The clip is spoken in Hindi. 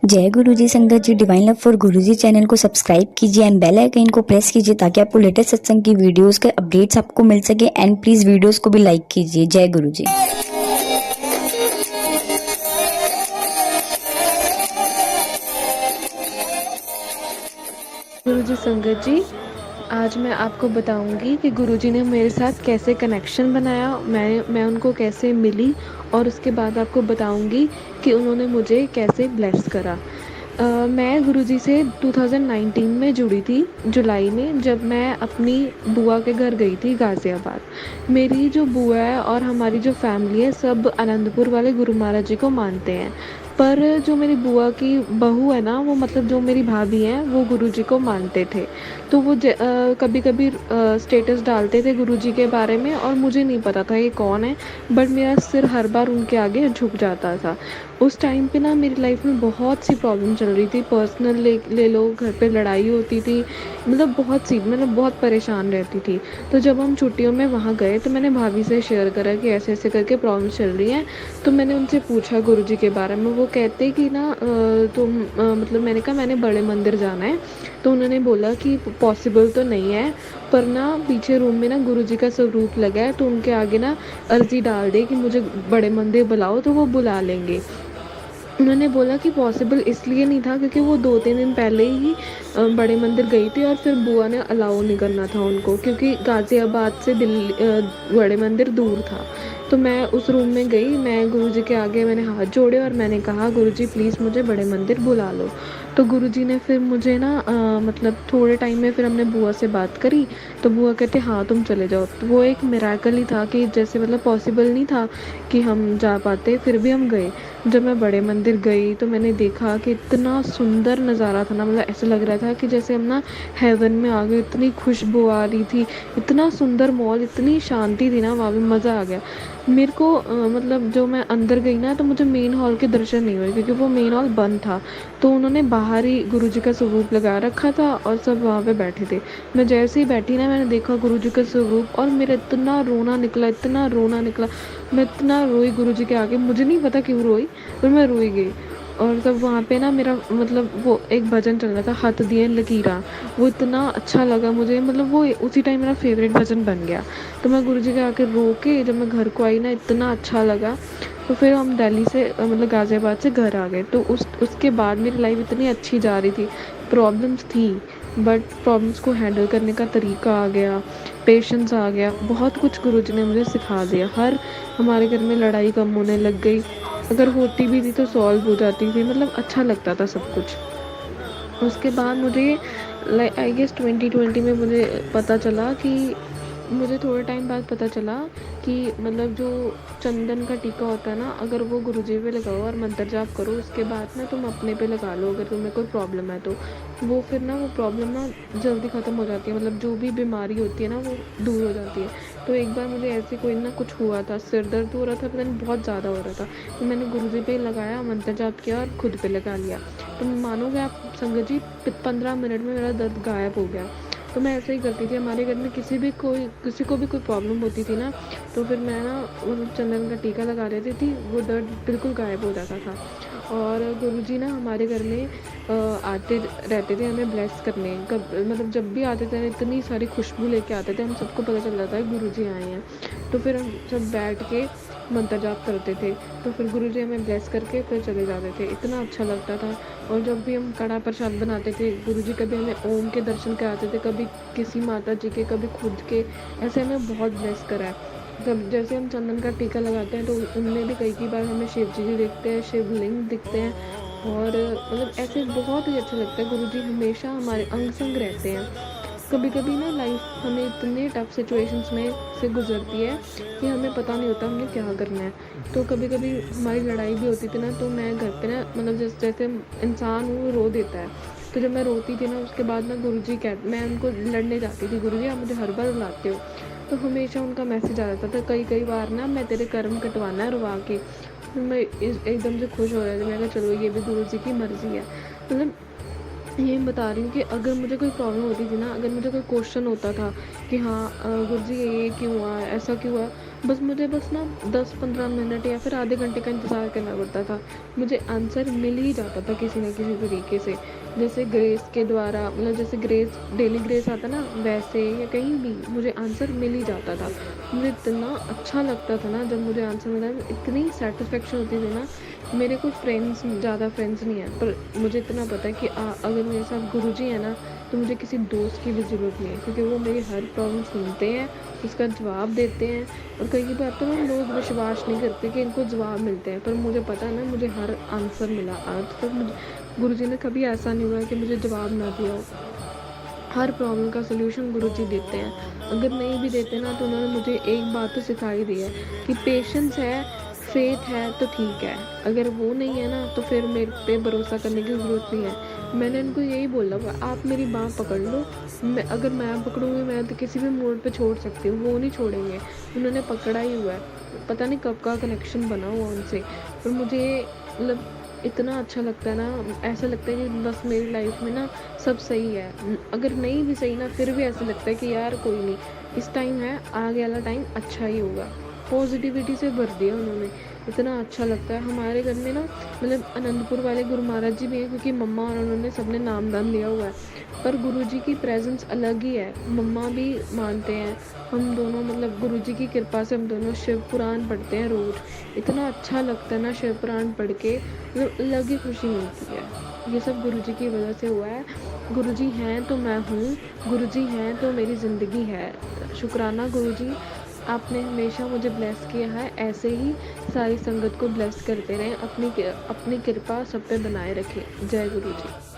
जय गुरुजी संगत जी। Divine love for Guruji channel को सब्सक्राइब कीजिए एंड बेल आइकन को प्रेस कीजिए ताकि आपको लेटेस्ट सत्संग की वीडियोस के अपडेट्स आपको मिल सके। एंड प्लीज वीडियोस को भी लाइक कीजिए। जय गुरुजी। गुरुजी संगत जी, आज मैं आपको बताऊंगी कि गुरुजी ने मेरे साथ कैसे कनेक्शन बनाया, मैं उनको कैसे मिली, और उसके बाद आपको बताऊंगी कि उन्होंने मुझे कैसे ब्लेस करा। मैं गुरुजी से 2019 में जुड़ी थी, जुलाई में, जब मैं अपनी बुआ के घर गई थी गाज़ियाबाद। मेरी जो बुआ है और हमारी जो फैमिली है, सब आनंदपुर वाले गुरु महाराज जी को मानते हैं। पर जो मेरी बुआ की बहू है ना, वो मतलब जो मेरी भाभी हैं, वो गुरुजी को मानते थे। तो वो कभी कभी स्टेटस डालते थे गुरुजी के बारे में, और मुझे नहीं पता था ये कौन है, बट मेरा सिर हर बार उनके आगे झुक जाता था। उस टाइम पे ना मेरी लाइफ में बहुत सी प्रॉब्लम चल रही थी। पर्सनल ले लो, घर पे लड़ाई होती थी, मतलब बहुत परेशान रहती थी। तो जब हम छुट्टियों में वहाँ गए तो मैंने भाभी से शेयर करा कि ऐसे ऐसे करके प्रॉब्लम चल रही हैं। तो मैंने उनसे पूछा गुरुजी के बारे में। वो कहते कि ना मतलब मैंने कहा मैंने बड़े मंदिर जाना है। तो उन्होंने बोला कि पॉसिबल तो नहीं है, पर ना पीछे रूम में ना गुरुजी का स्वरूप लगा है, तो उनके आगे ना अर्जी डाल दे कि मुझे बड़े मंदिर बुलाओ, तो वो बुला लेंगे। उन्होंने बोला कि पॉसिबल इसलिए नहीं था क्योंकि वो 2-3 दिन पहले ही बड़े मंदिर गई थी, और फिर बुआ ने अलाउ नहीं करना था उनको, क्योंकि गाज़ियाबाद से दिल्ली बड़े मंदिर दूर था। तो मैं उस रूम में गई, मैं गुरुजी के आगे मैंने हाथ जोड़े और मैंने कहा गुरुजी प्लीज़ मुझे बड़े मंदिर बुला लो। तो गुरुजी ने फिर मुझे ना मतलब थोड़े टाइम में फिर हमने बुआ से बात करी। तो बुआ कहते हाँ तुम चले जाओ। तो वो एक मिरेकल ही था कि जैसे मतलब पॉसिबल नहीं था कि हम जा पाते, फिर भी हम गए। जब मैं बड़े मंदिर गई तो मैंने देखा कि इतना सुंदर नज़ारा था ना, मतलब ऐसा लग रहा था कि जैसे हम ना हेवन में आ गए। इतनी खुशबू आ रही थी, इतना सुंदर मॉल, इतनी शांति थी ना वहाँ पे, मज़ा आ गया मेरे को। मतलब जो मैं अंदर गई ना तो मुझे मेन हॉल के दर्शन नहीं हुए क्योंकि वो मेन हॉल बंद था। तो उन्होंने बाहर ही गुरुजी का स्वरूप लगा रखा था और सब वहाँ पे बैठे थे। मैं जैसे ही बैठी ना, मैंने देखा गुरुजी का स्वरूप, और मेरा इतना रोना निकला, इतना रोना निकला। मैं इतना रोई गुरुजी के आगे, मुझे नहीं पता क्यों रोई, पर मैं रोई गई। और तब वहाँ पे ना मेरा मतलब वो एक भजन चल रहा था, हथ दिए लकीरा। वो इतना अच्छा लगा मुझे, मतलब वो उसी टाइम मेरा फेवरेट भजन बन गया। तो मैं गुरुजी के आके रो के जब मैं घर को आई ना, इतना अच्छा लगा। तो फिर हम दिल्ली से मतलब गाज़ियाबाद से घर आ गए। तो उसके बाद मेरी लाइफ इतनी अच्छी जा रही थी। प्रॉब्लम्स थी, बट प्रॉब्लम्स को हैंडल करने का तरीका आ गया, पेशेंस आ गया, बहुत कुछ गुरुजी ने मुझे सिखा दिया। हमारे घर में लड़ाई कम होने लग गई, अगर होती भी थी तो सॉल्व हो जाती थी, मतलब अच्छा लगता था सब कुछ। उसके बाद मुझे आई गेस 2020 में मुझे पता चला कि मुझे थोड़े टाइम बाद पता चला कि मतलब जो चंदन का टीका होता है ना, अगर वो गुरुजी पे लगाओ और मंत्र जाप करो, उसके बाद ना तुम अपने पे लगा लो अगर तुम्हें कोई प्रॉब्लम है तो वो फिर ना वो प्रॉब्लम ना जल्दी ख़त्म हो जाती है। मतलब जो भी बीमारी होती है ना वो दूर हो जाती है। तो एक बार मुझे ऐसे कोई ना कुछ हुआ था, सिर दर्द हो रहा था, पता नहीं बहुत ज़्यादा हो रहा था। तो मैंने गुरुजी पे लगाया, मंत्र जाप किया और खुद पे लगा लिया। तो मानोगे आप संगत जी, 15 मिनट में मेरा दर्द गायब हो गया। तो मैं ऐसे ही करती थी। हमारे घर में किसी को भी कोई प्रॉब्लम होती थी ना, तो फिर मैं ना मतलब चंदन का टीका लगा लेती थी, वो दर्द बिल्कुल गायब हो जाता था। और गुरुजी ना हमारे घर में आते रहते थे हमें ब्लेस करने। मतलब जब भी आते थे इतनी सारी खुशबू लेके आते थे, हम सबको पता चल जाता है गुरुजी आए हैं। तो फिर हम सब बैठ के मंत्र जाप करते थे। तो फिर गुरुजी हमें ब्लेस करके फिर चले जाते थे, इतना अच्छा लगता था। और जब भी हम कड़ा प्रसाद बनाते थे, गुरुजी कभी हमें ओम के दर्शन कराते थे, कभी किसी माता जी के, कभी खुद के। ऐसे हमें बहुत ब्लेस करा है। जब जैसे हम चंदन का टीका लगाते हैं तो उनमें भी कई बार हमें शिव जी दिखते हैं, शिवलिंग दिखते हैं। और मतलब ऐसे बहुत ही अच्छा लगता है, गुरुजी हमेशा हमारे अंग संग रहते हैं। कभी कभी ना लाइफ हमें इतने टफ सिचुएशंस में से गुजरती है कि हमें पता नहीं होता हमें क्या करना है। तो कभी कभी हमारी लड़ाई भी होती थी ना, तो मैं घर पे ना मतलब जैसे इंसान वो रो देता है। तो जब मैं रोती थी ना, उसके बाद ना गुरुजी मैं उनको लड़ने जाती थी, गुरुजी आप मुझे हर बार रुलाते हो। तो हमेशा उनका मैसेज आ जाता था, कई बार ना मैं तेरे कर्म कटवाना है रुवा के। फिर मैं एकदम से खुश हो रहा था। मैं कहा चलो ये भी गुरुजी की मर्जी है। मतलब ये बता रही हूँ कि अगर मुझे कोई प्रॉब्लम होती थी ना, अगर मुझे कोई क्वेश्चन होता था कि हाँ गुरुजी ये क्यों हुआ, ऐसा क्यों हुआ, बस मुझे बस ना 10-15 मिनट या फिर आधे घंटे का इंतज़ार करना पड़ता था। मुझे आंसर मिल ही जाता था किसी न किसी तरीके से। जैसे ग्रेस के द्वारा, मतलब जैसे ग्रेस, डेली ग्रेस आता ना, वैसे या कहीं भी मुझे आंसर मिल ही जाता था। मुझे इतना अच्छा लगता था ना जब मुझे आंसर मिला, इतनी सैटिस्फैक्शन होती थी ना। मेरे कोई फ्रेंड्स, ज़्यादा फ्रेंड्स नहीं हैं, पर मुझे इतना पता है कि अगर मेरे साथ गुरुजी है ना, तो मुझे किसी दोस्त की भी ज़रूरत नहीं है, क्योंकि वो मेरी हर प्रॉब्लम सुनते हैं, उसका जवाब देते हैं। और कई बार तो ना लोग विश्वास नहीं करते कि इनको जवाब मिलते हैं, पर मुझे पता है ना, मुझे हर आंसर मिला। आज तक मुझे गुरुजी ने कभी ऐसा नहीं हुआ कि मुझे जवाब ना दिया हो। हर प्रॉब्लम का सलूशन गुरुजी देते हैं। अगर नहीं भी देते ना, तो उन्होंने मुझे एक बात तो सिखाई दी है कि पेशेंस है, फेथ है तो ठीक है, अगर वो नहीं है ना, तो फिर मेरे पे भरोसा करने की ज़रूरत नहीं है। मैंने उनको यही बोला, आप मेरी बाँह पकड़ लो, अगर मैं पकड़ूँगी, मैं तो किसी भी मोड़ पे छोड़ सकती हूँ, वो नहीं छोड़ेंगे। उन्होंने पकड़ा ही हुआ है। पता नहीं कब का कनेक्शन बना हुआ उनसे, पर मुझे मतलब इतना अच्छा लगता है ना, ऐसा लगता है कि बस मेरी लाइफ में ना सब सही है। अगर नहीं भी सही ना, फिर भी ऐसा लगता है कि यार कोई नहीं, इस टाइम है, आगे वाला टाइम अच्छा ही होगा। पॉजिटिविटी से भर दिया उन्होंने, इतना अच्छा लगता है। हमारे घर में ना, मतलब आनंदपुर वाले गुरु महाराज जी भी हैं, क्योंकि मम्मा और उन्होंने सबने नामदान लिया हुआ है, पर गुरुजी की प्रेजेंस अलग ही है। मम्मा भी मानते हैं, हम दोनों, मतलब गुरुजी की कृपा से हम दोनों शिव पुराण पढ़ते हैं रोज़। इतना अच्छा लगता है ना शिव पुराण पढ़ के, मतलब अलग ही खुशी मिलती है। ये सब गुरुजी की वजह से हुआ है। गुरुजी हैं तो मैं हूँ, गुरुजी हैं तो मेरी ज़िंदगी है। शुक्राना गुरुजी, आपने हमेशा मुझे ब्लेस किया है, ऐसे ही सारी संगत को ब्लेस करते रहें, अपनी कृपा सब पे बनाए रखें। जय गुरु जी।